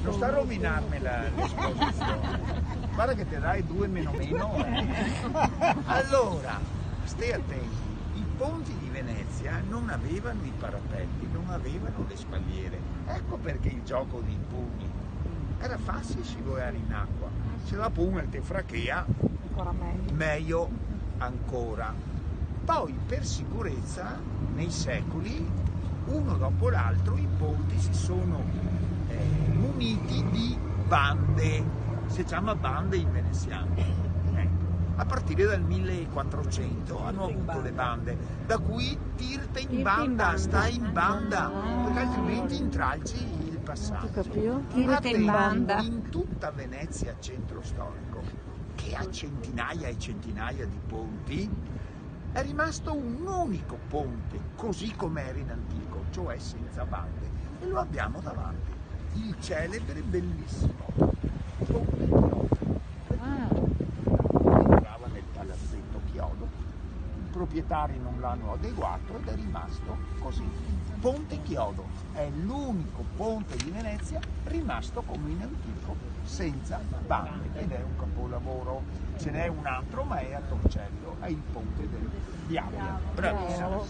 Non sta a rovinarmi l'esposizione. Guarda che te dai 2 meno meno. Allora, stai attenti, i ponti di Venezia non avevano i parapetti, non avevano le spalliere. Ecco perché il gioco dei pugni. Era facile scivolare in acqua. Se la pugna te frachea, Ancora meglio ancora. Poi per sicurezza nei secoli, uno dopo l'altro, i ponti si sono muniti di bande, si chiama bande in veneziano. A partire dal 1400 hanno avuto le bande, da cui tirte in banda, stai in banda, perché altrimenti intralci il passaggio. Tirte in banda. In tutta Venezia centro storico, che ha centinaia e centinaia di ponti, è rimasto un unico ponte, così come era in antico, cioè senza bande, e lo abbiamo davanti, il celebre bellissimo Ponte Chiodo. Entrava nel palazzetto Chiodo, i proprietari non l'hanno adeguato ed è rimasto così. Ponte Chiodo è l'unico ponte di Venezia rimasto come in antico, senza bande, ed è un capolavoro. Ce n'è un altro, ma è a Torcello, è il ponte di Appia. Bravissimo.